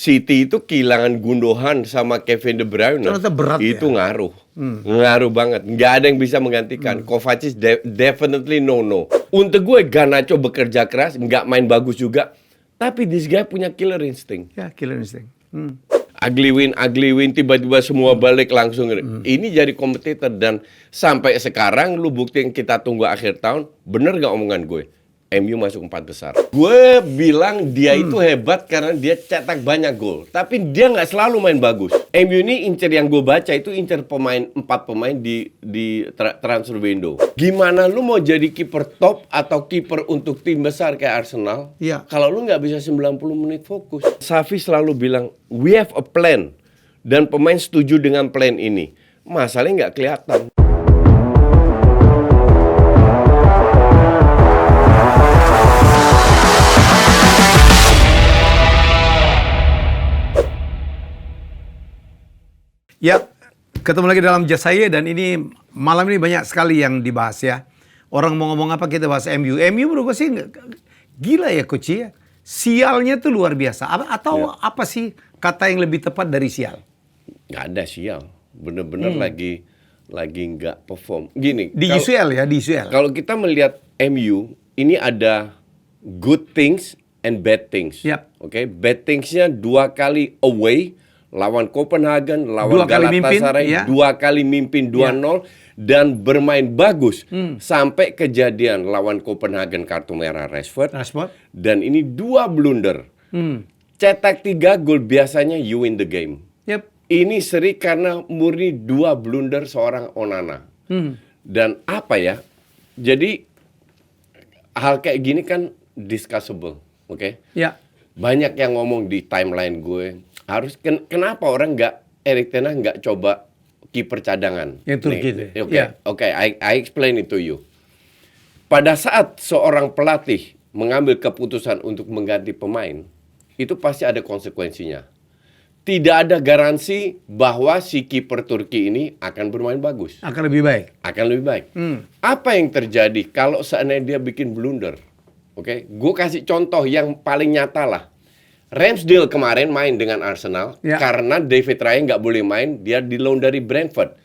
City itu kehilangan Gundogan sama Kevin De Bruyne. Ternyata berat itu ya? ngaruh. Ngaruh banget. Nggak ada yang bisa menggantikan. Kovacic definitely no. Untuk gue Garnacho bekerja keras, nggak main bagus juga. Tapi this guy punya killer instinct. Ya, killer instinct. Ugly win, tiba-tiba semua balik langsung. Ini jadi kompetitor dan sampai sekarang lu bukti yang kita tunggu akhir tahun, bener gak omongan gue? MU masuk 4 besar. Gue bilang dia itu hebat karena dia cetak banyak gol. Tapi dia nggak selalu main bagus. MU ini incer yang gue baca itu incer 4 pemain di transfer window. Gimana lu mau jadi kiper top atau kiper untuk tim besar kayak Arsenal? Iya. Kalau lu nggak bisa 90 menit fokus. Xavi selalu bilang, we have a plan. Dan pemain setuju dengan plan ini. Masalahnya nggak kelihatan. Ya, ketemu lagi dalam Just Saya dan ini malam ini banyak sekali yang dibahas ya. Orang mau ngomong apa kita bahas MU. MU menurut gue sih gila ya Coach ya. Sialnya tuh luar biasa. Apa sih kata yang lebih tepat dari sial? Nggak ada sial. Bener-bener lagi nggak perform. Gini. Di UCL ya, di UCL. Kalau kita melihat MU, ini ada good things and bad things. Yap. Oke, bad things-nya 2 kali away. Lawan Copenhagen, lawan Galatasaray, 2 kali mimpin 2-0 dan bermain bagus sampai kejadian lawan Copenhagen kartu merah Rashford. Dan ini 2 blunder. Cetak 3 gol biasanya you win the game. Yep. Ini seri karena murni 2 blunder seorang Onana. Dan apa ya? Jadi hal kayak gini kan discussable, oke? Ya. Banyak yang ngomong di timeline gue. Kenapa orang Erik ten Hag nggak coba kiper cadangan? Yang Turki itu. Oke, I explain it to you. Pada saat seorang pelatih mengambil keputusan untuk mengganti pemain, itu pasti ada konsekuensinya. Tidak ada garansi bahwa si kiper Turki ini akan bermain bagus. Akan lebih baik. Akan lebih baik. Apa yang terjadi kalau seandainya dia bikin blunder? Oke, gue kasih contoh yang paling nyata lah. Ramsdale kemarin main dengan Arsenal karena David Raya nggak boleh main, dia di loan dari Brentford.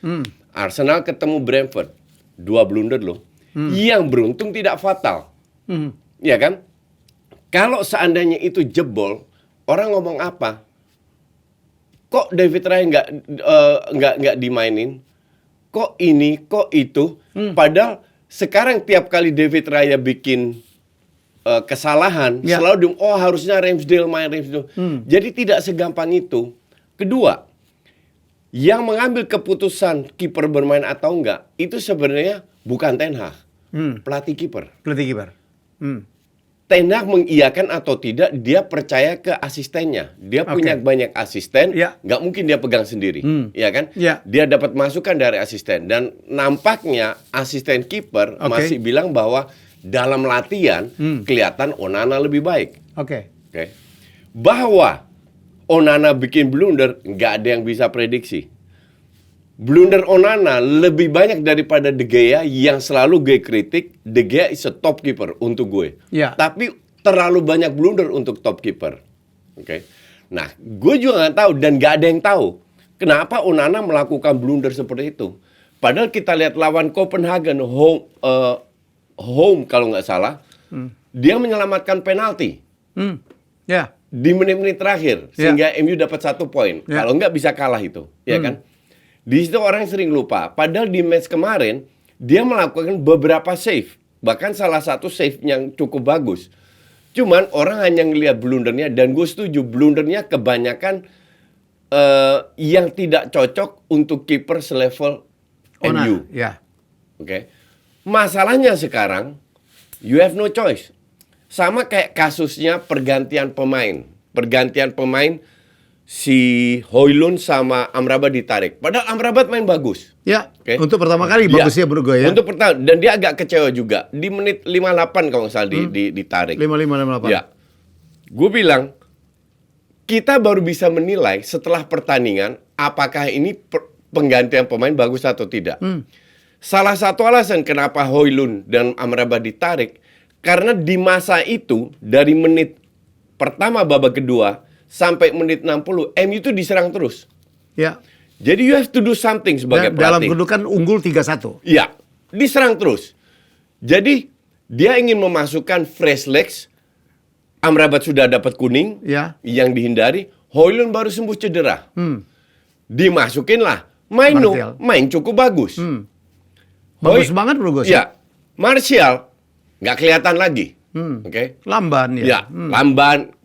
Arsenal ketemu Brentford, 2 blunder loh. Yang beruntung tidak fatal, ya kan? Kalau seandainya itu jebol, orang ngomong apa? Kok David Raya nggak dimainin? Kok ini, kok itu? Padahal sekarang tiap kali David Raya bikin kesalahan, selalu harusnya Ramsdale main. Jadi tidak segampang itu. Kedua, yang mengambil keputusan kiper bermain atau enggak, itu sebenarnya bukan Ten Hag, pelatih kiper. Ten Hag mengiyakan atau tidak, dia percaya ke asistennya. Dia punya banyak asisten, nggak mungkin dia pegang sendiri, ya kan? Dia dapat masukan dari asisten dan nampaknya asisten kiper masih bilang bahwa dalam latihan kelihatan Onana lebih baik. Oke. Bahwa Onana bikin blunder, nggak ada yang bisa prediksi. Blunder Onana lebih banyak daripada De Gea yang selalu gue kritik. De Gea is a top keeper untuk gue. Tapi terlalu banyak blunder untuk top keeper. Nah, gue juga nggak tahu dan nggak ada yang tahu kenapa Onana melakukan blunder seperti itu. Padahal kita lihat lawan Copenhagen home kalau nggak salah, dia menyelamatkan penalti di menit-menit terakhir sehingga MU dapat 1 poin. Kalau nggak bisa kalah itu, ya kan? Di situ orang sering lupa. Padahal di match kemarin dia melakukan beberapa save, bahkan salah satu save yang cukup bagus. Cuman orang hanya ngelihat blundernya dan gue setuju blundernya kebanyakan yang tidak cocok untuk kiper selevel MU. Masalahnya sekarang, you have no choice. Sama kayak kasusnya pergantian pemain. Pergantian pemain, si Højlund sama Amrabat ditarik. Padahal Amrabat main bagus. Untuk pertama kali bagus ya menurut gue ya. Untuk pertama, dan dia agak kecewa juga. Di menit 58 kalau nggak salah ditarik. 58. Ya. Gue bilang, kita baru bisa menilai setelah pertandingan, apakah ini penggantian pemain bagus atau tidak. Salah satu alasan kenapa Højlund dan Amrabat ditarik, karena di masa itu, dari menit pertama babak kedua, sampai menit 60, MU itu diserang terus. Ya. Jadi you have to do something sebagai pelatih. Dalam kedudukan unggul 3-1. Iya, diserang terus. Jadi dia ingin memasukkan fresh legs. Amrabat sudah dapat kuning, yang dihindari. Højlund baru sembuh cedera. Dimasukinlah Maino, main cukup bagus. Bagus banget bro Gus. Ya, Martial nggak kelihatan lagi. Oke. Lamban ya. Ya, lamban,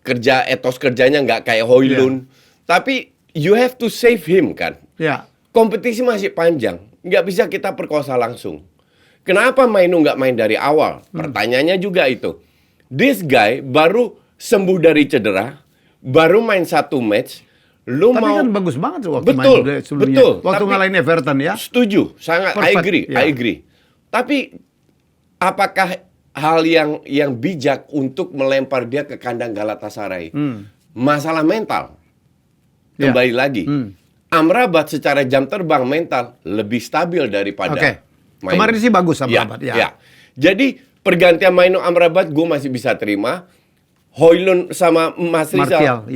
etos kerjanya nggak kayak Højlund. Tapi you have to save him kan. Ya. Kompetisi masih panjang, nggak bisa kita perkosa langsung. Kenapa Maino nggak main dari awal? Pertanyaannya juga itu. This guy baru sembuh dari cedera, baru main 1 match. Tapi kan bagus banget waktu betul, main sebelumnya. Betul. Waktu ngalahin Everton ya. Setuju, sangat. Perfect, I agree. Tapi apakah hal yang bijak untuk melempar dia ke kandang Galatasaray? Masalah mental. Kembali lagi. Amrabat secara jam terbang mental lebih stabil daripada Maino. Kemarin sih bagus Amrabat. Ya. Jadi pergantian Maino Amrabat gue masih bisa terima. Højlund sama Mas Rizal.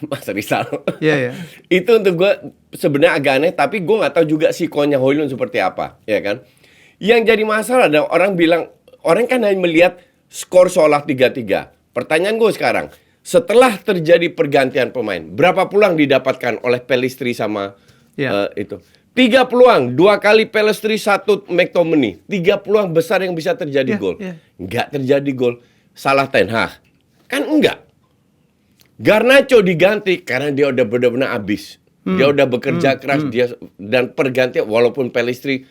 Mas Rizal. Itu untuk gue sebenarnya agak aneh, tapi gue nggak tahu juga sikonya Højlund seperti apa, ya kan? Yang jadi masalah adalah orang kan hanya melihat skor seolah 3-3. Pertanyaan gue sekarang, setelah terjadi pergantian pemain, berapa peluang didapatkan oleh Pellistri sama itu? 3 peluang, 2 kali Pellistri, 1 McTominay. 3 peluang besar yang bisa terjadi gol. Nggak terjadi gol. Salah Ten Hag? Kan enggak. Garnacho diganti karena dia udah benar-benar habis. Dia udah bekerja keras, dia dan pergantian walaupun Pellistri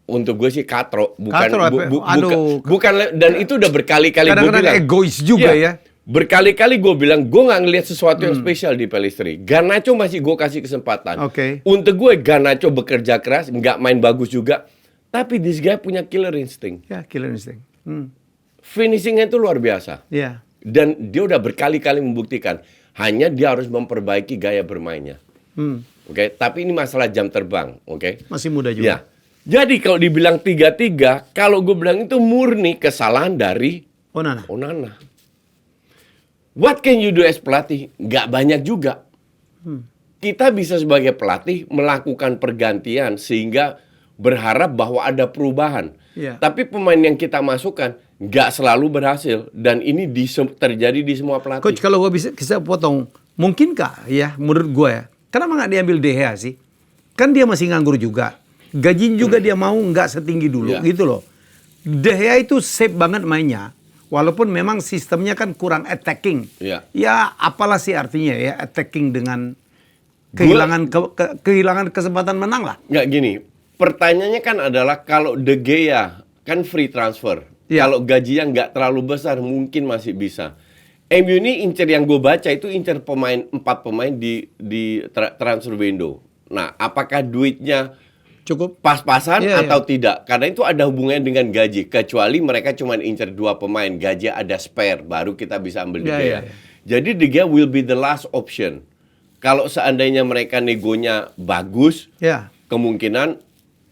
untuk gue sih katro, bukan dan itu udah berkali-kali gue bilang. Kadang-kadang egois juga ya. Berkali-kali gue bilang gue nggak ngelihat sesuatu yang spesial di Pellistri. Garnacho masih gue kasih kesempatan. Untuk gue Garnacho bekerja keras, nggak main bagus juga, tapi this guy punya killer instinct. Ya, killer instinct. Finishingnya itu luar biasa. Ya. Dan dia udah berkali-kali membuktikan. Hanya dia harus memperbaiki gaya bermainnya. Tapi ini masalah jam terbang. Masih muda juga. Ya. Jadi kalau dibilang 3-3, kalau gue bilang itu murni kesalahan dari Onana. What can you do as pelatih? Nggak banyak juga. Kita bisa sebagai pelatih melakukan pergantian sehingga berharap bahwa ada perubahan. Tapi pemain yang kita masukkan nggak selalu berhasil, dan ini terjadi di semua pelatih. Coach, kalau gue bisa potong, mungkinkah ya menurut gue ya, kenapa nggak diambil De Gea sih? Kan dia masih nganggur juga, gaji juga dia mau nggak setinggi dulu gitu loh. De Gea itu safe banget mainnya, walaupun memang sistemnya kan kurang attacking. Ya apalah sih artinya ya attacking dengan kehilangan kesempatan menang lah. Nggak gini, pertanyaannya kan adalah kalau De Gea kan free transfer. Kalau gajinya nggak terlalu besar mungkin masih bisa. MU ini incer, yang gue baca itu incer 4 pemain di transfer window. Nah, apakah duitnya cukup pas-pasan atau tidak? Karena itu ada hubungannya dengan gaji. Kecuali mereka cuma incer 2 pemain, gaji ada spare, baru kita bisa ambil De Gea. Jadi De Gea will be the last option. Kalau seandainya mereka negonya bagus, kemungkinan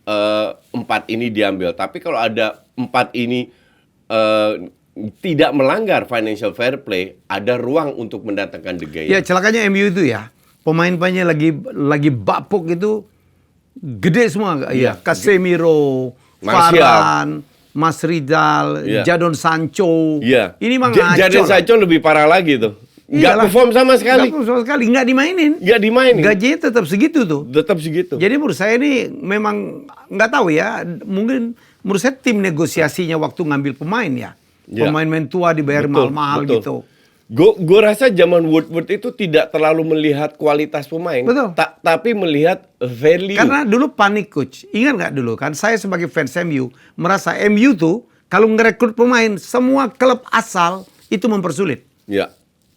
4 ini diambil. Tapi kalau ada 4 ini tidak melanggar financial fair play, ada ruang untuk mendatangkan De Gea. Ya, celakanya MU itu ya, pemain-pemainnya lagi bapuk itu gede semua. Casemiro, Varane, Mas Rizal, Jadon Sancho. Ini mah ngaco. Jadon Sancho lebih parah lagi tuh. Nggak perform sama sekali. Nggak dimainin. Gajinya tetap segitu tuh. Tetap segitu. Jadi menurut saya ini memang nggak tahu ya. Mungkin menurut saya tim negosiasinya waktu ngambil pemain ya. Pemain tua dibayar mahal-mahal gitu. Gue rasa zaman Woodward itu tidak terlalu melihat kualitas pemain. Tapi melihat value. Karena dulu panik coach. Ingat nggak dulu kan? Saya sebagai fans MU merasa MU tuh kalau ngerekrut pemain semua klub asal itu mempersulit.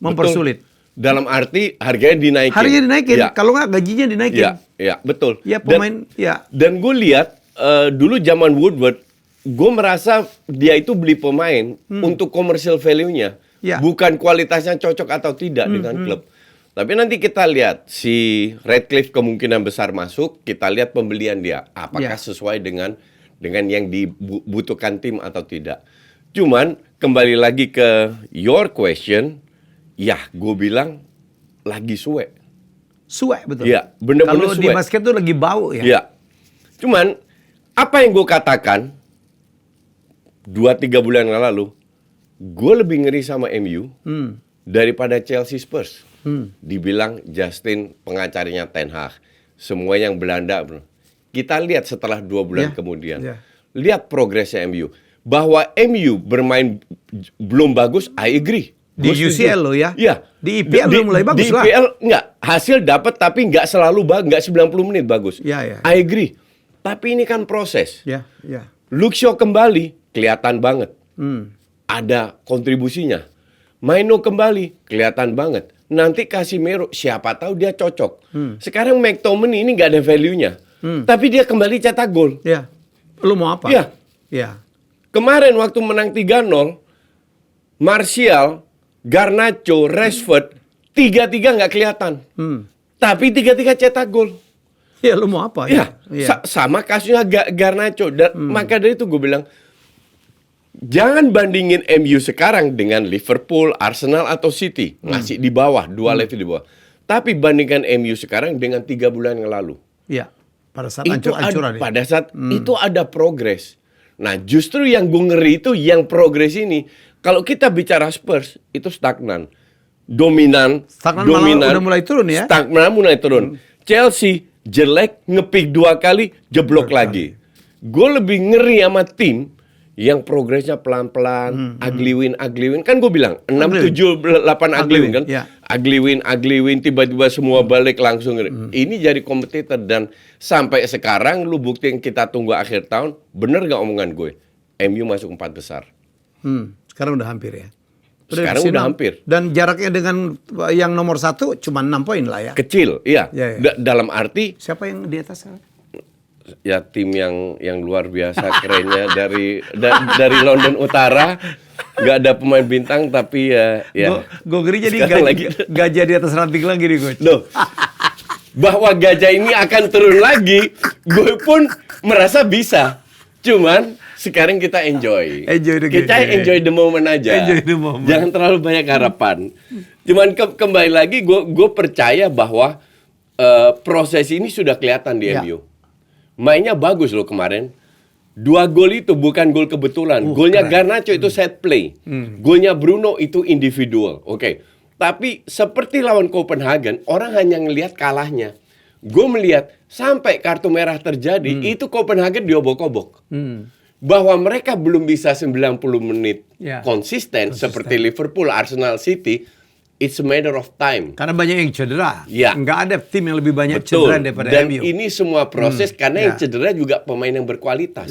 Mempersulit. Betul. Dalam arti harganya dinaikin. Kalau nggak gajinya dinaikin. Betul. Ya pemain. Dan gue lihat dulu zaman Woodward, gue merasa dia itu beli pemain untuk commercial value-nya, bukan kualitasnya cocok atau tidak dengan klub. Tapi nanti kita lihat si Radcliffe kemungkinan besar masuk, kita lihat pembelian dia apakah sesuai dengan yang dibutuhkan tim atau tidak. Cuman kembali lagi ke your question. Ya, gue bilang lagi suwe. Suwe betul. Iya, bener-bener Kalau suwe. di basket tuh lagi bau ya. Iya. Cuman apa yang gue katakan 2-3 bulan yang lalu, gue lebih ngeri sama MU daripada Chelsea Spurs. Dibilang Justin pengacaranya Ten Hag, semua yang Belanda. Kita lihat setelah 2 bulan kemudian, lihat progresnya MU. Bahwa MU bermain belum bagus, I agree. Di UCL lo ya? Iya. Di IPL belum mulai bagus lah. Di IPL enggak, hasil dapat tapi enggak selalu bagus, enggak 90 menit bagus. Iya. I agree. Tapi ini kan proses. Iya. Luke Shaw kembali, kelihatan banget. Ada kontribusinya. Maino kembali, kelihatan banget. Nanti Casemiro, siapa tahu dia cocok. Sekarang McTominay ini nggak ada value-nya. Tapi dia kembali cetak gol. Iya. Lu mau apa? Iya. Kemarin waktu menang 3-0, Martial, Garnacho, Rashford, 3-3 nggak kelihatan. Tapi 3-3 cetak gol. Ya lu mau apa? Ya. Sama kasusnya Garnacho. Maka dari itu gue bilang, jangan bandingin MU sekarang dengan Liverpool, Arsenal, atau City. Ngasih di bawah, 2 level di bawah. Tapi bandingkan MU sekarang dengan 3 bulan yang lalu. Iya. Pada saat ancur-ancuran. Pada saat itu ada progres. Nah justru yang gue ngeri itu yang progres ini. Kalau kita bicara Spurs, itu stagnan. Dominan. Udah mulai turun ya? Stagnan mulai turun. Chelsea jelek, ngepick 2 kali, jeblok lagi. Gue lebih ngeri sama tim yang progresnya pelan-pelan, ugly win. Kan gue bilang, 6, 7, 8 ugly win kan? Yeah. Ugly win, tiba-tiba semua balik langsung. Ini jadi kompetitor dan sampai sekarang lu buktiin kita tunggu akhir tahun, bener gak omongan gue? MU masuk 4 besar. Sekarang udah hampir ya? Sekarang udah hampir. Dan jaraknya dengan yang nomor 1 cuma 6 poin lah ya? Kecil, iya. Dalam arti... Siapa yang di atas? Ya tim yang luar biasa kerennya dari London Utara, nggak ada pemain bintang tapi ya. Gue ngeri jadi gajah di atas ranting lagi nih Coach. Loh, bahwa gajah ini akan turun lagi, gue pun merasa bisa. Cuman sekarang kita enjoy the moment aja. Enjoy the moment. Jangan terlalu banyak harapan. Cuman kembali lagi, gue percaya bahwa proses ini sudah kelihatan di MU. Mainnya bagus loh kemarin. 2 gol itu bukan gol kebetulan. Golnya Garnacho itu set play. Golnya Bruno itu individual. Oke. Tapi seperti lawan Copenhagen, orang hanya ngelihat kalahnya. Gue melihat sampai kartu merah terjadi, itu Copenhagen diobok-obok. Bahwa mereka belum bisa 90 menit konsisten seperti Liverpool, Arsenal, City. It's a matter of time. Karena banyak yang cedera. Ya. Nggak ada tim yang lebih banyak cedera daripada MU. Dan ini semua proses karena yang cedera juga pemain yang berkualitas.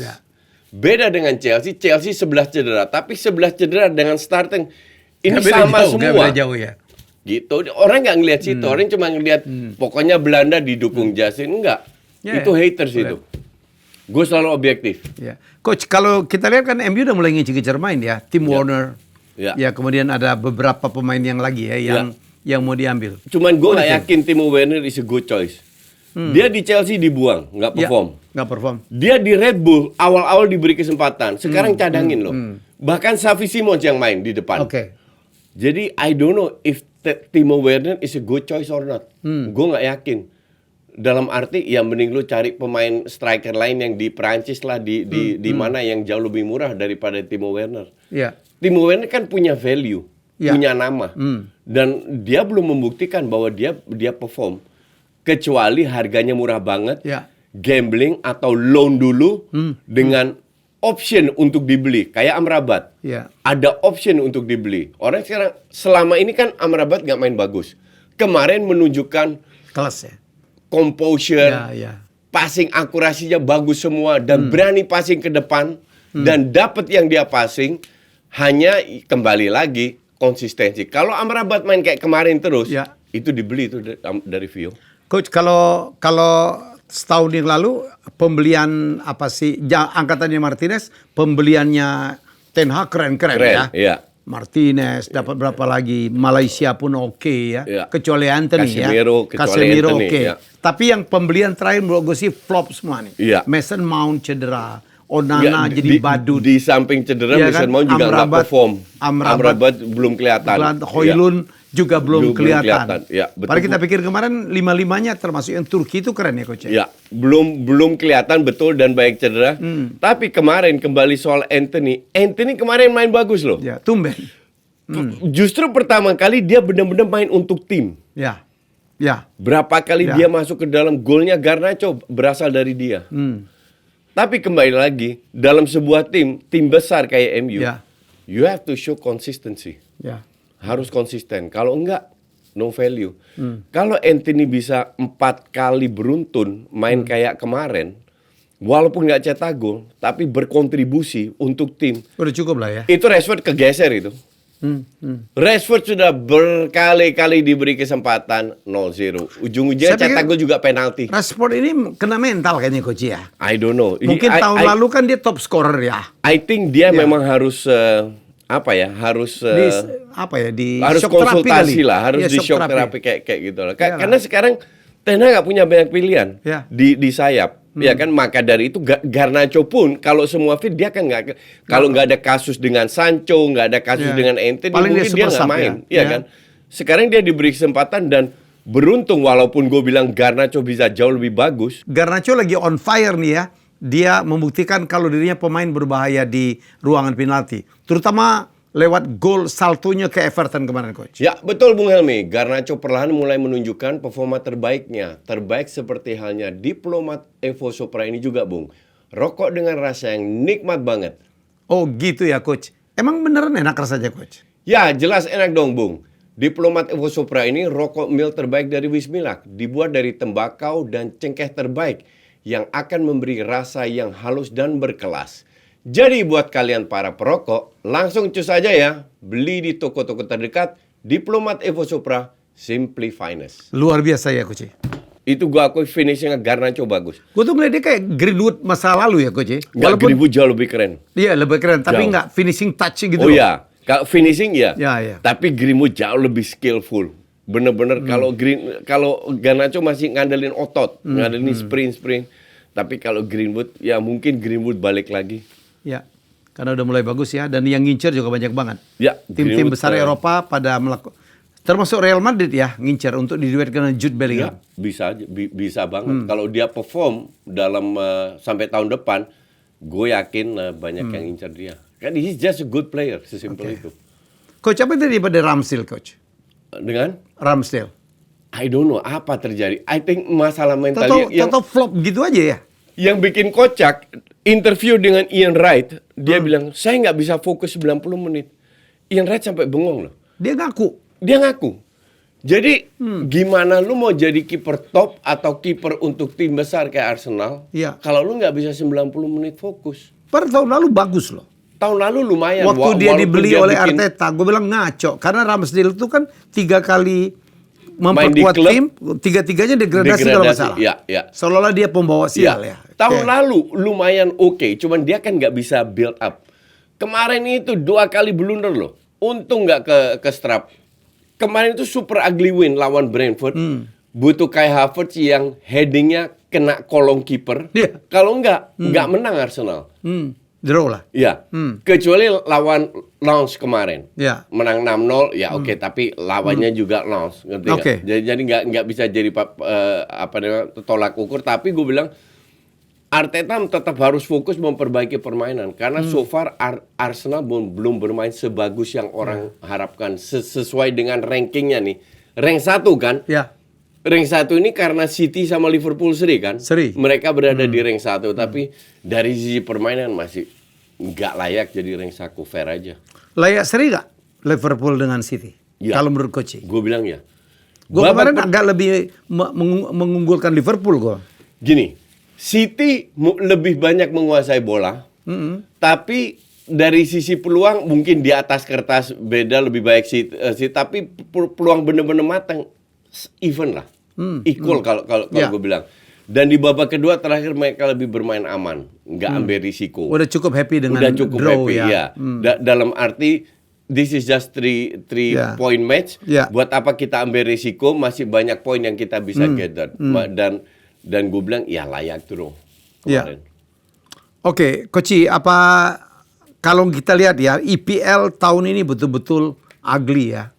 Beda dengan Chelsea 11 cedera. Tapi 11 cedera dengan starting. Ini sama semua. Beda jauh ya. Gitu. Orang nggak ngelihat situ. Orang cuma ngelihat pokoknya Belanda didukung Justin. Enggak. Itu haters itu. Gue selalu objektif. Coach, kalau kita lihat kan MU udah mulai ngejar main ya. Tim Warner. Ya, kemudian ada beberapa pemain yang lagi ya yang mau diambil. Cuman gue nggak yakin Timo Werner is a good choice. Dia di Chelsea dibuang, nggak perform. Dia di Red Bull awal-awal diberi kesempatan, sekarang cadangin loh. Bahkan Xavi Simons yang main di depan. Jadi I don't know if Timo Werner is a good choice or not. Gue nggak yakin. Dalam arti ya mending lu cari pemain striker lain yang di Prancis lah, di mana yang jauh lebih murah daripada Timo Werner. Timo Werner kan punya value, punya nama, dan dia belum membuktikan bahwa dia perform, kecuali harganya murah banget, gambling atau loan dulu dengan option untuk dibeli, kayak Amrabat, ada option untuk dibeli. Orang sekarang selama ini kan Amrabat nggak main bagus, kemarin menunjukkan kelas ya, composure, passing akurasinya bagus semua dan berani passing ke depan dan dapat yang dia passing. Hanya kembali lagi konsistensi. Kalau Amrabat main kayak kemarin terus, itu dibeli itu dari Vio. Coach, kalau setahun yang lalu pembelian angkatannya Martinez, pembeliannya Ten Hag keren ya. Martinez dapat berapa lagi? Malaysia pun oke ya. Kecuali Anthony Casemiro oke. Tapi yang pembelian terakhir menurut gue sih flop semua nih. Mason Mount cedera. Onana jadi badut. Di samping cedera, Mason Mount juga nggak perform. Amrabat belum kelihatan. Højlund juga belum kelihatan. Ya, padahal kita pikir kemarin 5-5-nya termasuk yang Turki itu keren ya Coach. Ya, belum kelihatan betul dan banyak cedera. Tapi kemarin kembali soal Anthony kemarin main bagus loh. Ya, tumben. Justru pertama kali dia benar-benar main untuk tim. Ya. Berapa kali dia masuk ke dalam golnya Garnacho berasal dari dia. Tapi kembali lagi dalam sebuah tim besar kayak MU, you have to show consistency. Harus konsisten. Kalau enggak, no value. Kalau Anthony bisa 4 kali beruntun main kayak kemarin, walaupun nggak cetak gol, tapi berkontribusi untuk tim. Udah cukup lah ya. Itu Rashford kegeser itu. Rashford sudah berkali-kali diberi kesempatan 0-0. Ujung-ujungnya cetak gol juga penalti. Rashford ini kena mental kayaknya Coach ya. I don't know. Mungkin tahun lalu kan dia top scorer ya. I think dia memang harus harus konsultasi lah, harus di shock terapi kayak gitu lah. Karena sekarang Ten Hag nggak punya banyak pilihan di sayap. Ya kan, maka dari itu Garnacho pun kalau semua fit dia kan nggak, kalau nggak ada kasus dengan Sancho, nggak ada kasus dengan Anthony, paling mungkin dia nggak main, kan. Sekarang dia diberi kesempatan dan beruntung, walaupun gue bilang Garnacho bisa jauh lebih bagus. Garnacho lagi on fire nih ya, dia membuktikan kalau dirinya pemain berbahaya di ruangan penalti, terutama lewat gol saltonya ke Everton kemarin Coach. Ya betul Bung Helmi, Garnacho perlahan mulai menunjukkan performa terbaiknya. Terbaik seperti halnya diplomat Evo Sopra ini juga Bung. Rokok dengan rasa yang nikmat banget. Oh gitu ya Coach. Emang beneran enak rasanya Coach? Ya jelas enak dong Bung. Diplomat Evo Sopra ini rokok mil terbaik dari Wismilak. Dibuat dari tembakau dan cengkeh terbaik yang akan memberi rasa yang halus dan berkelas. Jadi buat kalian para perokok, langsung cus aja ya. Beli di toko-toko terdekat. Diplomat Evo Sopra, Simply Finest. Luar biasa ya Coach. Itu gua akui finishingnya Garnacho bagus. Gue tuh melihat dia kayak Greenwood masa lalu ya Coach. Walaupun Greenwood jauh lebih keren. Iya lebih keren, tapi nggak finishing touch gitu. Oh iya, kalau finishing ya. Ya. Tapi Greenwood jauh lebih skillful. Bener-bener kalau Garnacho masih ngandelin otot, ngandelin sprint. Tapi kalau Greenwood, ya mungkin Greenwood balik lagi. Ya, karena udah mulai bagus ya, dan yang ngincer juga banyak banget. Ya, tim-tim besar Eropa pada melakukan, termasuk Real Madrid ya, ngincer untuk diduetkan dengan Jude Bellingham. Ya, bisa banget. Kalau dia perform dalam sampai tahun depan, gue yakin banyak yang ngincer dia. Kan he's just a good player, sesimpel itu. Coach, apa yang terjadi pada Ramsdale, Coach? Dengan? Ramsdale. I don't know apa terjadi. I think masalah mental yang flop gitu aja ya. Yang bikin kocak, interview dengan Ian Wright, dia bilang, saya nggak bisa fokus 90 menit. Ian Wright sampai bengong loh. Dia ngaku. Jadi, gimana lu mau jadi kiper top atau kiper untuk tim besar kayak Arsenal, kalau lu nggak bisa 90 menit fokus. Per tahun lalu bagus loh. Tahun lalu lumayan. Waktu dia dibeli oleh Arteta, gue bilang ngaco. Karena Ramsdale itu kan 3 kali memperkuat tim, 3-3-nya degradasi kalau nggak salah. Ya. Seolah-olah dia pembawa sial ya. Tahun lalu lumayan oke, cuman dia kan nggak bisa build up. Kemarin itu 2 kali blunder loh. Untung nggak ke strap. Kemarin itu super ugly win lawan Brentford. Butuh Kai Havertz yang headingnya kena kolong kiper. Kalau nggak menang Arsenal. Draw lah. Ya, kecuali lawan Lens kemarin. Ya. Menang 6-0, ya oke, tapi lawannya juga Lens, ngerti nggak? Jadi nggak bisa jadi tolak ukur. Tapi gue bilang Arteta tetap harus fokus memperbaiki permainan karena so far Arsenal belum bermain sebagus yang orang harapkan sesuai dengan rankingnya nih. Rank 1 kan? Ya. Rank 1 ini karena City sama Liverpool seri kan? Mereka berada di rank 1, tapi dari sisi permainan masih nggak layak jadi rank 1, fair aja. Layak seri nggak Liverpool dengan City? Ya. Kalau menurut coach? Gue bilang ya. Gue kemarin agak lebih mengunggulkan Liverpool gue. Gini, City lebih banyak menguasai bola, tapi dari sisi peluang mungkin di atas kertas beda lebih baik sih, tapi peluang bener-bener matang. Even lah, equal kalau gue bilang. Dan di babak kedua terakhir mereka lebih bermain aman, nggak ambil risiko. Udah cukup happy dengan draw ya. Dalam arti this is just three point match. Buat apa kita ambil risiko? Masih banyak poin yang kita bisa gather. Dan gue bilang ya layak draw kemarin. Oke, Coach, apa kalau kita lihat ya, EPL tahun ini betul-betul ugly ya.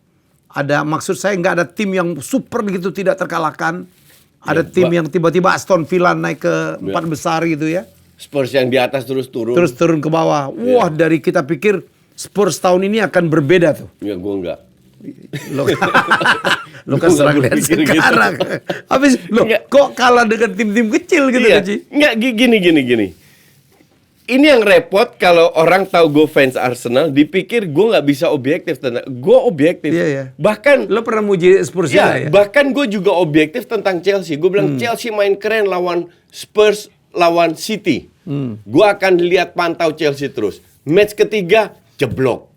Maksud saya nggak ada tim yang super begitu tidak terkalahkan. Ada tim yang tiba-tiba Aston Villa naik ke 4 besar gitu ya. Spurs yang di atas terus turun. Terus turun ke bawah. Wah, dari kita pikir Spurs tahun ini akan berbeda tuh. Ya, gue enggak. Lo kan serang lihat sekarang. Habis kok kalah dengan tim-tim kecil gitu kan, Ci? Enggak, gini. Ini yang repot kalau orang tahu gue fans Arsenal, dipikir gue nggak bisa objektif tentang. Gue objektif. Iya. Bahkan lo pernah muji Spurs ya? Bahkan gue juga objektif tentang Chelsea. Gue bilang Chelsea main keren lawan Spurs, lawan City. Gue akan lihat pantau Chelsea terus. Match ketiga jeblok.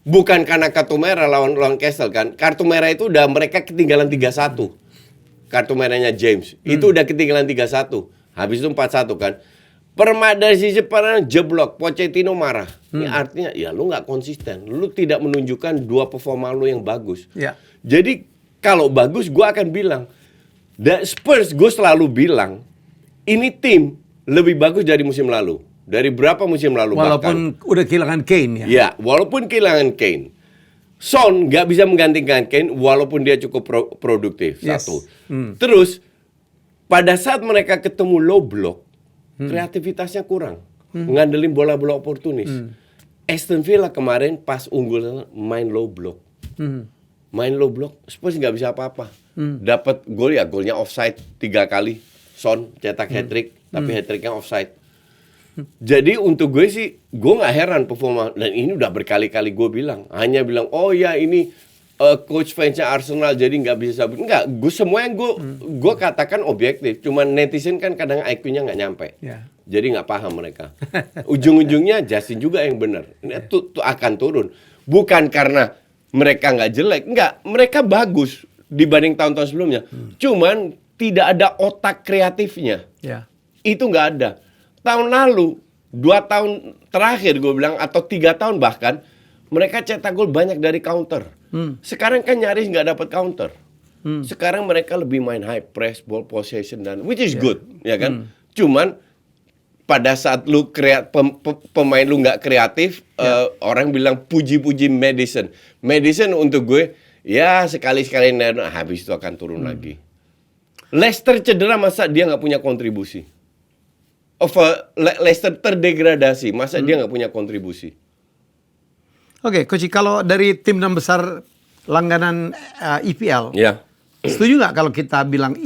Bukan karena kartu merah lawan Castle kan. Kartu merah itu udah mereka ketinggalan 3-1. Kartu merahnya James. Itu udah ketinggalan 3-1. Habis itu 4-1 kan. Dari sisi permainan jeblok, Pochettino marah. Ini artinya ya lu nggak konsisten, lu tidak menunjukkan dua performa lu yang bagus. Ya. Jadi kalau bagus, gue akan bilang. Spurs gue selalu bilang ini tim lebih bagus dari musim lalu. Dari berapa musim lalu walaupun udah kehilangan Kane ya. Ya, walaupun kehilangan Kane. Son nggak bisa menggantikan Kane walaupun dia cukup produktif. Yes. Satu. Terus pada saat mereka ketemu low block, kreativitasnya kurang, ngandelin bola-bola oportunis. Aston Villa kemarin pas unggul main low block, main low block, Spurs nggak bisa apa-apa. Dapat gol ya, golnya offside 3 kali. Son cetak hat-trick, tapi hat-tricknya offside. Jadi untuk gue sih, gue nggak heran performa, dan ini udah berkali-kali gue bilang, hanya bilang, oh ya ini coach fansnya Arsenal jadi nggak bisa sabut. Enggak, gue semua yang gue katakan objektif. Cuman netizen kan kadang IQ-nya nggak nyampe. Yeah. Jadi nggak paham mereka. Ujung-ujungnya Justin juga yang benar. Itu akan turun. Bukan karena mereka nggak jelek. Enggak, mereka bagus dibanding tahun-tahun sebelumnya. Cuman tidak ada otak kreatifnya. Yeah. Itu nggak ada. Tahun lalu, 2 tahun terakhir gue bilang, atau 3 tahun bahkan, mereka cetak gol banyak dari counter. Sekarang kan nyaris nggak dapat counter. Sekarang mereka lebih main high press, ball possession, dan which is good, ya kan? Cuman pada saat lu pemain lu nggak kreatif, orang bilang puji-puji Maddison. Maddison untuk gue ya sekali-sekali habis itu akan turun lagi. Leicester cedera, masa dia nggak punya kontribusi? Leicester terdegradasi, masa dia nggak punya kontribusi? Oke, Coach, kalau dari tim 6 besar langganan EPL, setuju nggak kalau kita bilang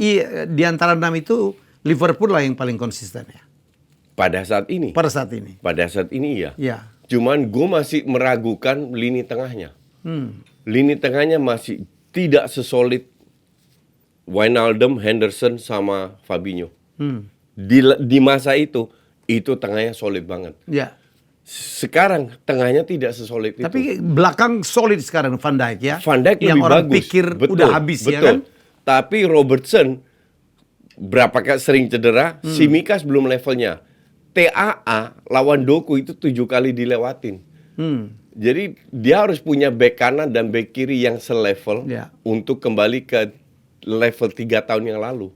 di antara 6 itu Liverpool lah yang paling konsisten ya? Pada saat ini? Pada saat ini. Pada saat ini iya. Ya. Cuman gue masih meragukan lini tengahnya. Lini tengahnya masih tidak sesolid Wijnaldum, Henderson, sama Fabinho. Di masa itu tengahnya solid banget. Ya. Sekarang tengahnya tidak sesolid itu. Tapi belakang solid sekarang Van Dijk ya. Van Dijk yang lebih orang bagus. pikir udah habis ya kan. Tapi Robertson berapa kali sering cedera, Tsimikas belum levelnya. TAA lawan Doku itu 7 kali dilewatin. Jadi dia harus punya bek kanan dan bek kiri yang selevel untuk kembali ke level 3 tahun yang lalu.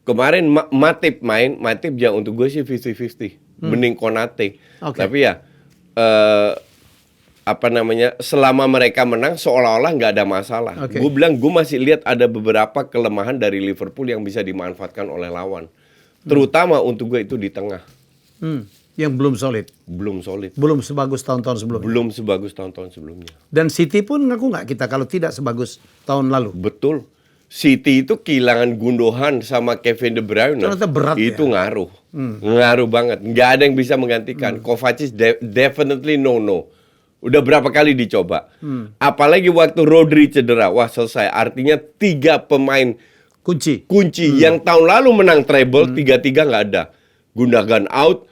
Kemarin Matip main, Matip ya untuk gue sih 50-50. Mending Konate. Tapi ya selama mereka menang seolah-olah nggak ada masalah. Gue bilang gue masih lihat ada beberapa kelemahan dari Liverpool yang bisa dimanfaatkan oleh lawan. Terutama untuk gue itu di tengah. Yang belum solid. Belum solid. Belum sebagus tahun-tahun sebelumnya. Belum sebagus tahun-tahun sebelumnya. Dan City pun ngaku nggak kita kalau tidak sebagus tahun lalu. Betul. City itu kehilangan Gundogan sama Kevin De Bruyne. Berat itu ya? Ngaruh. Ngaruh banget. Nggak ada yang bisa menggantikan. Kovacic definitely no. Udah berapa kali dicoba. Apalagi waktu Rodri cedera. Wah selesai. Artinya 3 pemain kunci yang tahun lalu menang treble, 3-3 nggak ada. Gundogan out,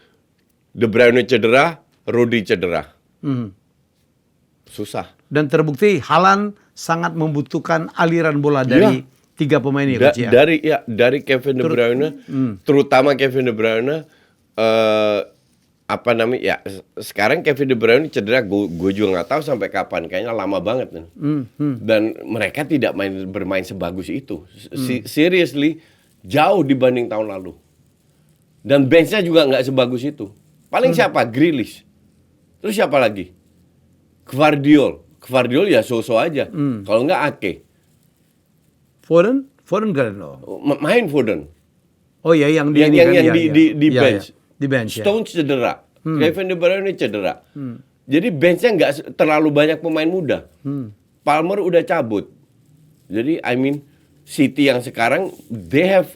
De Bruyne cedera, Rodri cedera. Susah. Dan terbukti Haaland sangat membutuhkan aliran bola dari 3 pemain ini. Dari Kevin De Bruyne, terutama Kevin De Bruyne. Sekarang Kevin De Bruyne cedera, gue juga nggak tahu sampai kapan. Kayaknya lama banget. Dan mereka tidak bermain sebagus itu. Seriously, jauh dibanding tahun lalu. Dan benchnya juga nggak sebagus itu. Paling siapa? Grealish. Terus siapa lagi? Gvardiol ya so-so aja. Kalau nggak Ake. Foden kan Main Foden. Oh ya, yang di bench. Ya. Di bench. Stones cedera. Kevin De Bruyne cedera. Jadi benchnya nggak terlalu banyak pemain muda. Palmer udah cabut. Jadi City yang sekarang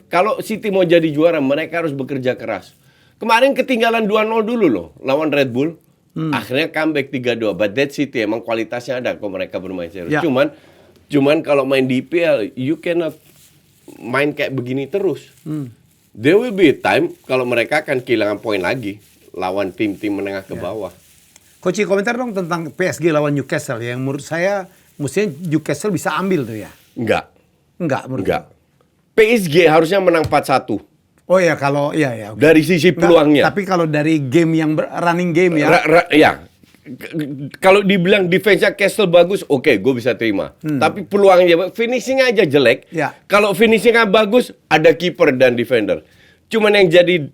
kalau City mau jadi juara, mereka harus bekerja keras. Kemarin ketinggalan 2-0 dulu loh lawan Red Bull. Akhirnya comeback 3-2. But that City emang kualitasnya ada kalau mereka bermain serius. Ya. Cuman kalau main di IPL, you cannot main kayak begini terus. There will be a time kalau mereka akan kehilangan poin lagi lawan tim-tim menengah ke bawah. Coach, komentar dong tentang PSG lawan Newcastle yang menurut saya mestinya Newcastle bisa ambil tuh ya. Enggak. Enggak. PSG harusnya menang 4-1. Oh ya, kalau okay. Dari sisi peluangnya. Tapi kalau dari game yang running game ya. Ya. Kalau dibilang defense-nya Castle bagus, oke, gue bisa terima. Tapi peluangnya, finishing aja jelek. Ya. Kalau finishing-nya bagus, ada kiper dan defender. Cuman yang jadi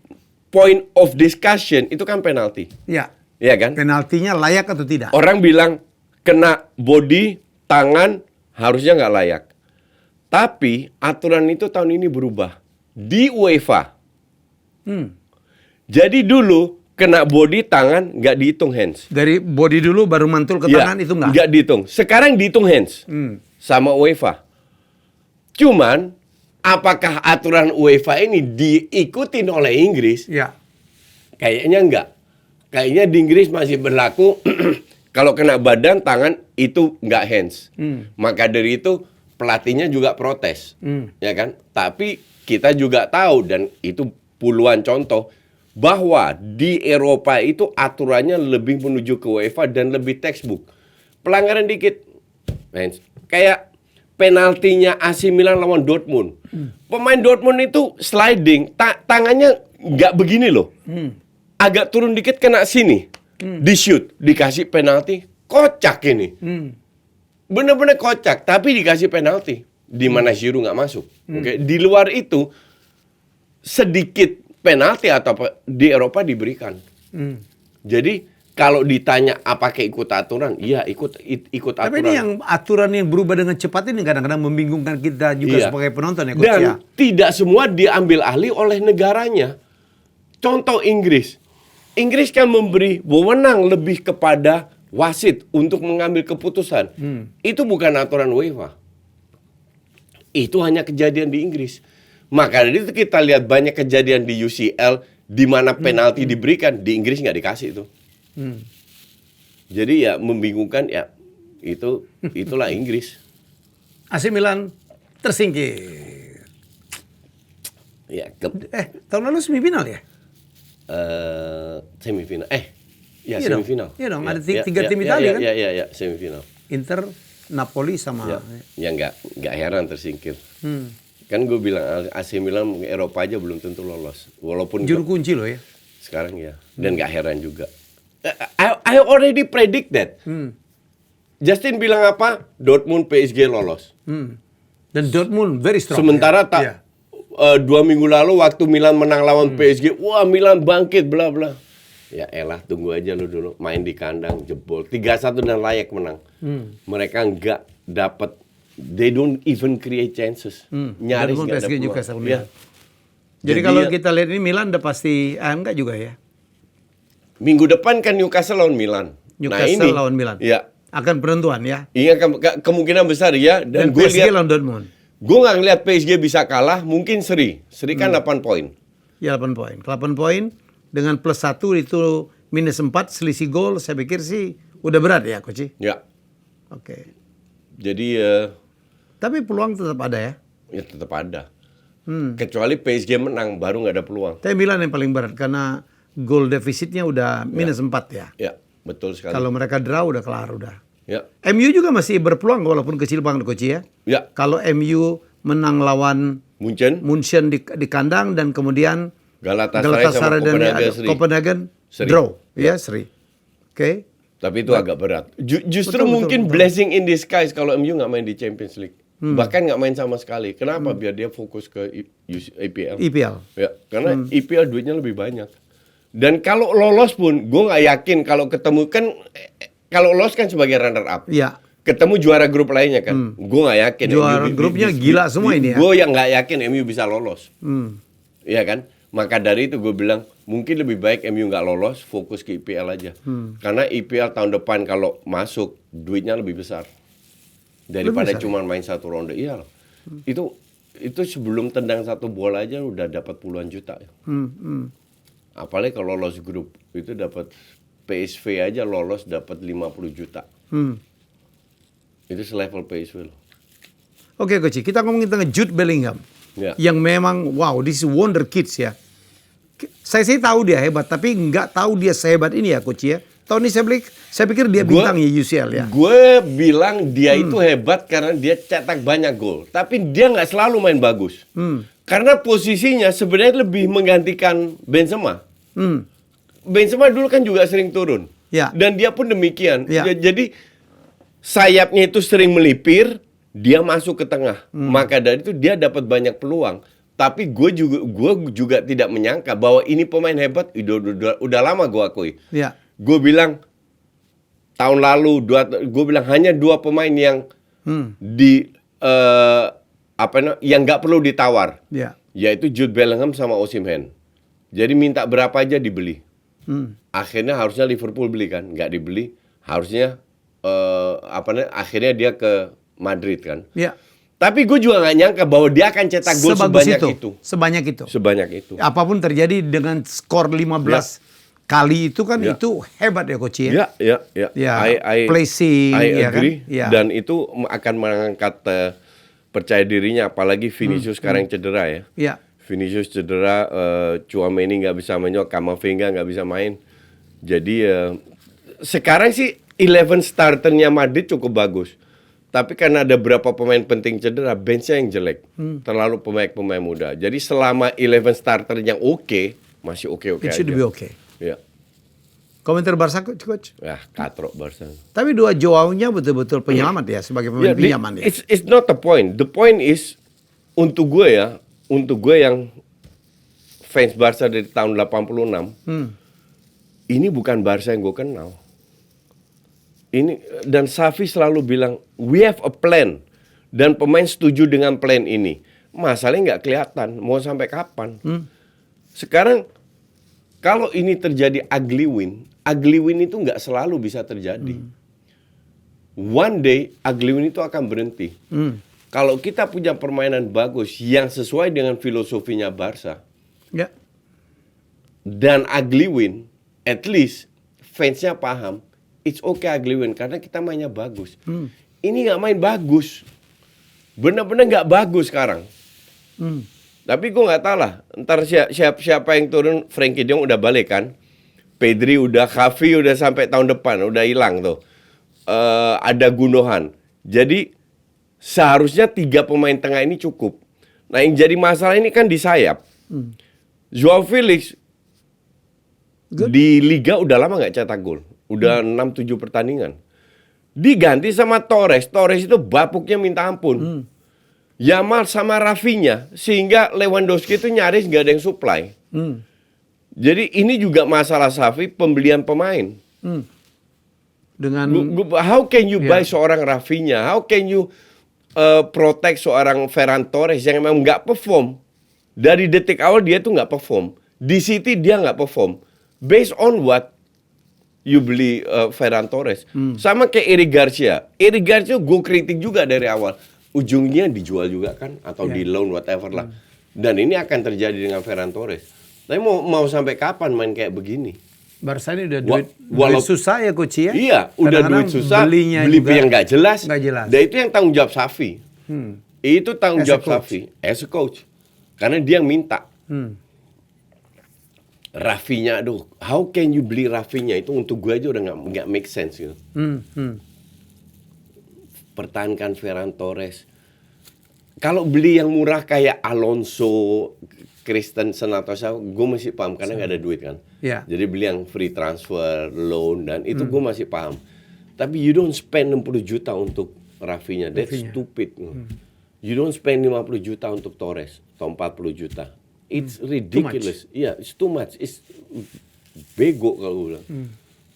point of discussion itu kan penalti. Ya. Iya kan? Penaltinya layak atau tidak? Orang bilang kena body, tangan, harusnya nggak layak. Tapi aturan itu tahun ini berubah di UEFA. Jadi dulu kena body, tangan nggak dihitung hands. Dari body dulu baru mantul ke tangan itu nggak? Nggak dihitung. Sekarang dihitung hands sama UEFA. Cuman apakah aturan UEFA ini diikutin oleh Inggris? Ya. Kayaknya enggak. Kayaknya di Inggris masih berlaku kalau kena badan, tangan itu nggak hands. Maka dari itu pelatihnya juga protes, ya kan? Tapi kita juga tahu dan itu puluhan contoh bahwa di Eropa itu aturannya lebih menuju ke UEFA dan lebih textbook. Pelanggaran dikit, hands. Kayak penaltinya AC Milan lawan Dortmund. Pemain Dortmund itu sliding, tangannya nggak begini loh. Agak turun dikit kena sini. Di shoot, dikasih penalti. Kocak ini. Bener-bener kocak, tapi dikasih penalti. Di mana Giroud nggak masuk. Oke, di luar itu sedikit penalti atau di Eropa diberikan. Jadi kalau ditanya apakah ikut aturan, iya ikut aturan. Tapi ini yang aturan yang berubah dengan cepat ini kadang-kadang membingungkan kita juga sebagai penonton ya, Coach. Dan tidak semua diambil alih oleh negaranya. Contoh Inggris. Inggris kan memberi wewenang lebih kepada wasit untuk mengambil keputusan. Itu bukan aturan UEFA. Itu hanya kejadian di Inggris. Maka dari itu kita lihat banyak kejadian di UCL di mana penalti diberikan, di Inggris nggak dikasih itu. Jadi ya membingungkan ya itulah Inggris. AC Milan tersingkir. Ya, tahun lalu semifinal ya? Semifinal. Semifinal. Iya dong, ada tiga tim Italia kan? Iya, semifinal. Inter, Napoli sama. Ya nggak heran tersingkir. Kan gue bilang AC Milan Eropa aja belum tentu lolos. Walaupun juru kunci loh ya. Sekarang ya. Dan nggak heran juga. I already predict that. Justin bilang apa? Dortmund PSG lolos. Dan Dortmund very strong. Sementara 2 minggu lalu waktu Milan menang lawan PSG, wah Milan bangkit bla bla. Ya elah, tunggu aja lu dulu, main di kandang jebol 3-1 dan layak menang. Mereka nggak dapat, they don't even create chances. Nyaris nggak ada peluang. Ya. Jadi kalau kita lihat ini Milan udah pasti enggak juga ya. Minggu depan kan Newcastle lawan Milan. Newcastle lawan Milan. Ya. Akan penentuan ya. Iya, kemungkinan besar ya. Dan gue PSG lihat lawan Dortmund. Gue nggak ngeliat PSG bisa kalah, mungkin seri. Seri kan 8 poin. Ya 8 poin. 8 poin dengan plus 1 itu minus 4 selisih gol. Saya pikir sih udah berat ya, Coach. Ya. Oke. Jadi tapi peluang tetap ada ya? Ya tetap ada. Kecuali PSG menang, baru nggak ada peluang. Tapi Milan yang paling berat karena gol defisitnya udah minus 4 ya. Ya, betul sekali. Kalau mereka draw udah kelar udah. Ya. MU juga masih berpeluang walaupun kecil banget, Coach ya. Ya. Kalau MU menang lawan Munchen di kandang dan kemudian Galatasaray dan Copenhagen draw, ya seri. Oke. Tapi itu agak berat. Justru betul, mungkin betul. Blessing in disguise kalau MU nggak main di Champions League. Bahkan nggak main sama sekali. Kenapa? Biar dia fokus ke IPL. Ya, karena IPL duitnya lebih banyak. Dan kalau lolos pun, gue nggak yakin kalau ketemu kan, kalau lolos kan sebagai runner up. Iya. Ketemu juara grup lainnya kan, gue nggak yakin. Juara grupnya gila semua ini ya. Gue yang nggak yakin MU bisa lolos. Iya kan? Maka dari itu gue bilang mungkin lebih baik MU nggak lolos, fokus ke IPL aja. Karena IPL tahun depan kalau masuk duitnya lebih besar daripada cuma main satu ronde. Iya loh. Itu sebelum tendang satu bola aja udah dapat puluhan juta. Apalagi kalau lolos grup itu dapat PSV aja lolos dapat 50 juta. Itu selevel PSV loh. Oke, Coach, kita ngomongin tentang Jude Bellingham. Yang memang wow, this is wonder kids ya. Saya tahu dia hebat, tapi nggak tahu dia sehebat ini ya, Coach ya. Tahun ini saya pikir dia bintangnya UCL ya. Gue bilang dia itu hebat karena dia cetak banyak gol, tapi dia nggak selalu main bagus. Karena posisinya sebenarnya lebih menggantikan Benzema. Benzema dulu kan juga sering turun, dan dia pun demikian. Jadi sayapnya itu sering melipir, dia masuk ke tengah. Maka dari itu dia dapat banyak peluang. Tapi gue juga tidak menyangka bahwa ini pemain hebat. Udah lama gue akui. Gue bilang tahun lalu gue bilang hanya 2 pemain yang yang nggak perlu ditawar, yaitu Jude Bellingham sama Osimhen. Jadi minta berapa aja dibeli. Akhirnya harusnya Liverpool beli kan, nggak dibeli. Harusnya akhirnya dia ke Madrid kan. Tapi gue juga nggak nyangka bahwa dia akan cetak gol sebanyak itu. Sebanyak itu. Apapun terjadi dengan skor 15 kali itu kan itu hebat ya, Coach ya. Placing, I agree. Kan? Dan itu akan mengangkat percaya dirinya, apalagi Vinicius sekarang cedera ya. Vinicius cedera, Tchouaméni nggak bisa main, Camavinga nggak bisa main. Jadi sekarang sih 11 starternya Madrid cukup bagus. Tapi karena ada beberapa pemain penting cedera, benchnya yang jelek. Terlalu pemain muda. Jadi selama 11 starter yang masih oke aja. It should be okay. Ya. Komentar Barca, Coach? Ya, katrok Barca. Tapi 2 Joao-nya betul-betul penyelamat ya, sebagai pemain pinjaman ya. It's not the point. The point is, untuk gue yang fans Barca dari tahun 86, ini bukan Barca yang gue kenal. Dan Xavi selalu bilang, we have a plan. Dan pemain setuju dengan plan ini. Masalahnya nggak kelihatan, mau sampai kapan. Sekarang, kalau ini terjadi ugly win itu nggak selalu bisa terjadi. One day, ugly win itu akan berhenti. Kalau kita punya permainan bagus yang sesuai dengan filosofinya Barca, dan ugly win, at least fansnya paham, it's okay ugly win karena kita mainnya bagus. Ini nggak main bagus, benar-benar nggak bagus sekarang. Tapi gue nggak tahu lah, ntar siapa yang turun. Frenkie de Jong udah balik kan, Pedri udah, Xavi udah sampai tahun depan, udah hilang tuh. Ada Gundogan. Jadi seharusnya 3 pemain tengah ini cukup. Nah yang jadi masalah ini kan di sayap. Joao Felix di Liga udah lama nggak cetak gol. Udah 6-7 pertandingan. Diganti sama Torres. Torres itu bapuknya minta ampun. Yamal sama Rafinha, sehingga Lewandowski itu nyaris nggak ada yang supply. Jadi ini juga masalah Xavi, pembelian pemain. Dengan how can you buy seorang Rafinha? How can you protect seorang Ferran Torres yang memang nggak perform? Dari detik awal dia tuh nggak perform. Di City dia nggak perform. Based on what you beli Ferran Torres? Sama kayak Eric Garcia. Eric Garcia gue kritik juga dari awal. Ujungnya dijual juga kan, atau di loan whatever lah. Dan ini akan terjadi dengan Ferran Torres. Tapi mau sampai kapan main kayak begini? Barca ini udah duit susah ya, Coach ya. Iya, udah duit susah, beli yang nggak jelas. Dan itu yang tanggung jawab Xavi. Itu tanggung jawab Xavi as a coach. Karena dia yang minta. Rafinha, aduh, how can you beli Rafinha? Itu untuk gue aja udah nggak make sense gitu. Pertahankan Ferran Torres. Kalau beli yang murah kayak Alonso, Christensen atau siapa, gue masih paham karena nggak ada duit kan. Jadi beli yang free transfer, loan, dan itu gue masih paham. Tapi you don't spend 60 juta untuk Rafinha, that's stupid. You don't spend 50 juta untuk Torres atau 40 juta. It's ridiculous. Iya, it's too much. It's bego kalau gue bilang.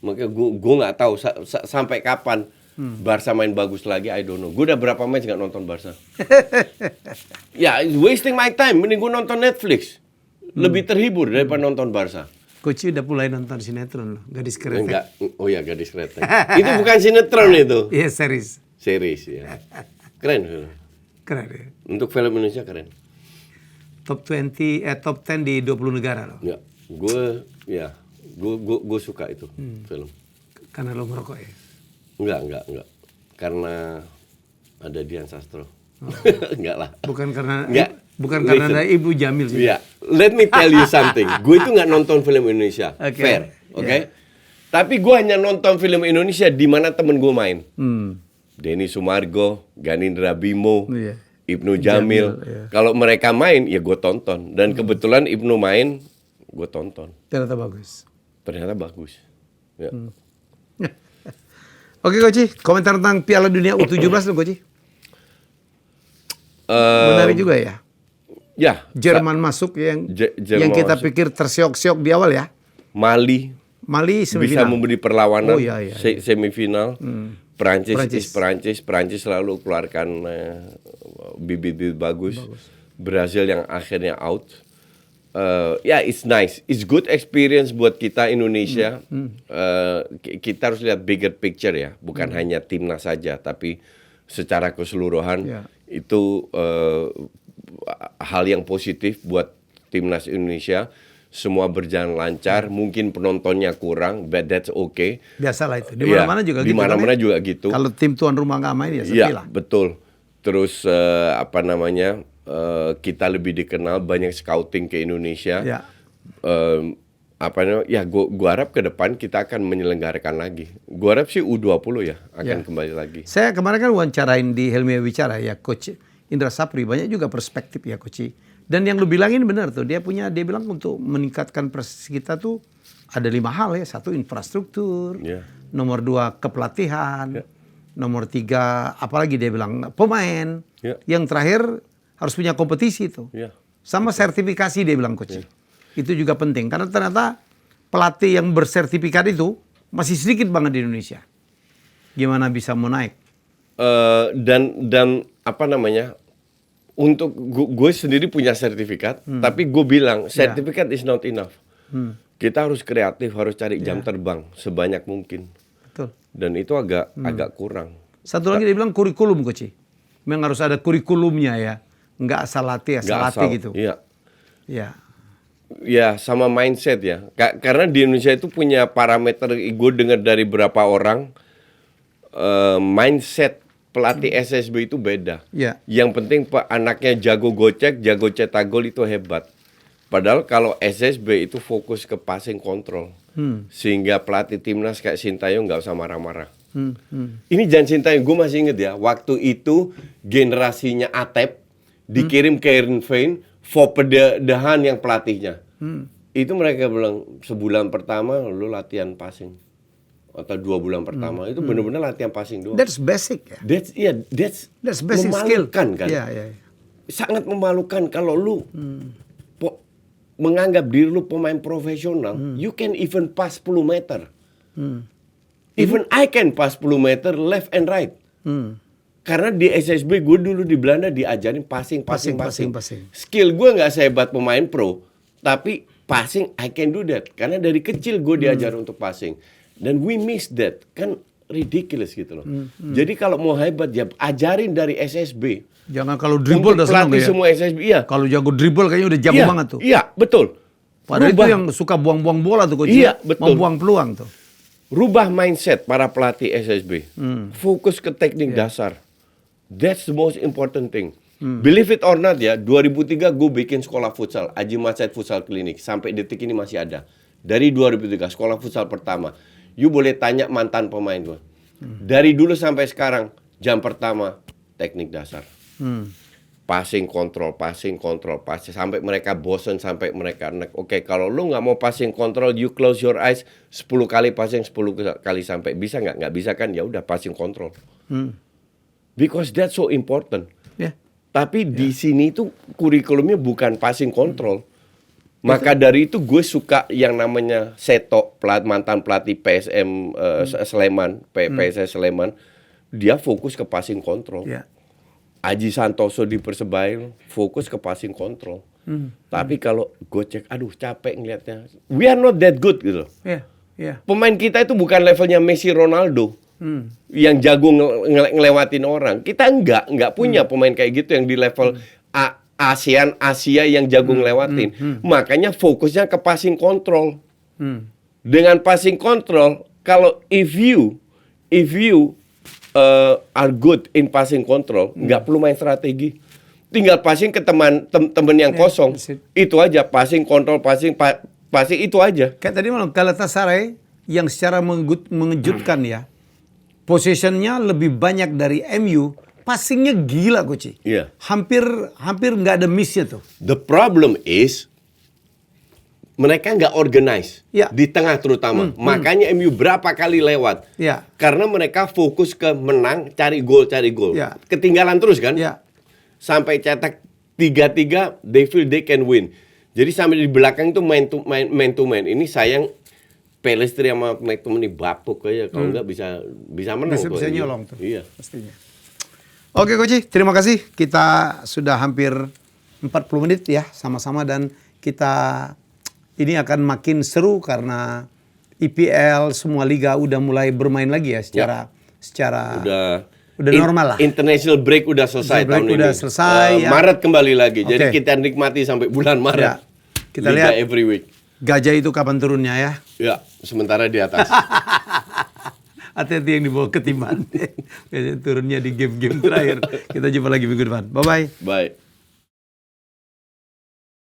Makanya gue nggak tahu sampai kapan Barca main bagus lagi. I don't know. Gue udah berapa match nggak nonton Barca. Ya, it's wasting my time. Mending gue nonton Netflix. Lebih terhibur daripada nonton Barca. Coach udah mulai nonton sinetron loh, Gadis Kretek. Enggak. Oh ya, Gadis Kretek. Itu bukan sinetron itu. Iya, series. Series ya. Keren film. Keren ya. Untuk film Indonesia keren. Top 10 di 20 negara loh. Ya, gue suka itu film. Karena lo merokok ya? Enggak. Karena ada Dian Sastro. Oh. Enggak lah. Bukan karena Listen. ada Ibu Jamil sih. Iya, let me tell you something. Gue itu nggak nonton film Indonesia, fair, oke? Yeah. Tapi gue hanya nonton film Indonesia di mana temen gue main. Denny Sumargo, Ganindra Bimo, Ibnu Jamil. Kalau mereka main, ya gue tonton. Dan kebetulan Ibnu main, gue tonton. Ternyata bagus. Ya. Oke, Coach, komentar tentang Piala Dunia U17 lo, Coach. Menarik juga ya. Ya. Jerman masuk yang kita pikir tersiok-siok di awal ya. Mali semifinal. Bisa memberi perlawanan. Iya. Semifinal. Perancis selalu keluarkan bibit-bibit bagus. Brazil yang akhirnya out. It's nice. It's good experience buat kita Indonesia. Kita harus lihat bigger picture ya, bukan hanya timnas saja, tapi secara keseluruhan itu hal yang positif buat timnas Indonesia. Semua berjalan lancar, mungkin penontonnya kurang, but that's okay. Biasalah itu. Di mana-mana juga gitu. Di mana-mana juga gitu. Kalau tim tuan rumah nggak main ya sepi lah. Iya, betul. Terus kita lebih dikenal, banyak scouting ke Indonesia. Ya. Gua harap ke depan kita akan menyelenggarakan lagi. Gua harap sih U20 akan kembali lagi. Saya kemarin kan wawancarain di Helmi Bicara ya, Coach Indra Sapri, banyak juga perspektif ya, Coach. Dan yang lu bilang ini benar tuh, dia bilang untuk meningkatkan prestasi kita tuh ada 5 hal ya. 1, infrastruktur. Nomor 2, kepelatihan. Nomor 3, apalagi dia bilang, pemain. Yang terakhir harus punya kompetisi tuh. Sama sertifikasi dia bilang, Coach. Itu juga penting karena ternyata pelatih yang bersertifikat itu masih sedikit banget di Indonesia. Gimana bisa mau naik? Dan untuk gue sendiri punya sertifikat, tapi gue bilang sertifikat is not enough. Kita harus kreatif, harus cari jam terbang sebanyak mungkin. Betul. Dan itu agak kurang. Satu lagi dia bilang kurikulum, Coach. Memang harus ada kurikulumnya ya, nggak asal latih gitu. Iya. Ya, sama mindset ya. Karena di Indonesia itu punya parameter, gue dengar dari beberapa orang, mindset pelatih SSB itu beda. Yang penting anaknya jago gocek, jago cetak gol itu hebat. Padahal kalau SSB itu fokus ke passing control. Sehingga pelatih timnas kayak Sintayong nggak usah marah-marah. Ini jangan Sintayong, gue masih inget ya. Waktu itu generasinya Atep dikirim ke Heerenveen, Foppe-de Haan yang pelatihnya. Itu mereka bilang sebulan pertama lu latihan passing. Atau 2 bulan pertama itu benar-benar latihan passing doang. That's basic ya. That's basic skill kan. Sangat memalukan kalau lu menganggap diri lu pemain profesional. You can even pass 10 meter. Even I can pass 10 meter left and right. Karena di SSB gue dulu di Belanda diajarin passing. Skill gue nggak sehebat pemain pro, tapi passing I can do that. Karena dari kecil gue diajar untuk passing. Dan we miss that, kan ridiculous gitu loh. Jadi kalau mau hebat ya ajarin dari SSB. Jangan kalau dribble udah senang ya. Semua SSB, iya. Kalau jago dribble kayaknya udah jago banget tuh. Iya, betul. Padahal itu yang suka buang-buang bola tuh, Coach. Iya, betul. Membuang peluang tuh. Rubah mindset para pelatih SSB. Fokus ke teknik dasar. That's the most important thing. Believe it or not ya, 2003 gue bikin sekolah futsal, Haji Masaid Futsal Klinik. Sampai detik ini masih ada. Dari 2003, sekolah futsal pertama. You boleh tanya mantan pemain gue. Dari dulu sampai sekarang, jam pertama, teknik dasar. Passing kontrol, sampai mereka bosen, sampai mereka enak. Oke, kalau lu nggak mau passing kontrol, you close your eyes, 10 kali passing, 10 kali sampai. Bisa nggak? Nggak bisa kan? Ya udah passing kontrol. Because that's so important. Tapi di sini itu kurikulumnya bukan passing control. Maka dari itu gue suka yang namanya Seto, mantan pelatih PSM Sleman, PSS Sleman. Dia fokus ke passing control. Aji Santoso di Persebaya fokus ke passing control. Tapi kalau gue cek, aduh capek ngeliatnya. We are not that good gitu. Pemain kita itu bukan levelnya Messi, Ronaldo. Yang jago ngelewatin orang. Kita nggak punya pemain kayak gitu yang di level Asia yang jago ngelewatin. Makanya fokusnya ke passing control. Dengan passing control, kalau if you are good in passing control, nggak perlu main strategi. Tinggal passing ke teman yang kosong. Itu aja, passing control, passing itu aja. Kayak tadi malam Galatasaray yang secara mengejutkan ya. Possession-nya lebih banyak dari MU, passing-nya gila Coach. Hampir nggak ada miss-nya tuh. The problem is mereka nggak organize di tengah terutama. Makanya MU berapa kali lewat. Karena mereka fokus ke menang, cari gol. Ketinggalan terus kan. Sampai cetak 3-3, they feel they can win. Jadi sampai di belakang itu man to man. Ini sayang Pelestri sama McTominay bapuk aja, kalau nggak bisa menang. Bisa nyolong tuh. Iya. Pastinya. Oke Coach, terima kasih. Kita sudah hampir 40 menit ya sama-sama dan kita ini akan makin seru karena IPL semua liga udah mulai bermain lagi ya secara udah normal lah. International break udah selesai tahun ini. Udah selesai. Maret kembali lagi. Jadi kita nikmati sampai bulan Maret. Kita liga lihat every week. Gajah itu kapan turunnya ya? Ya, sementara di atas. Hati-hati yang dibawa ketimbang. Turunnya di game-game terakhir. Kita jumpa lagi minggu depan. Bye-bye. Bye.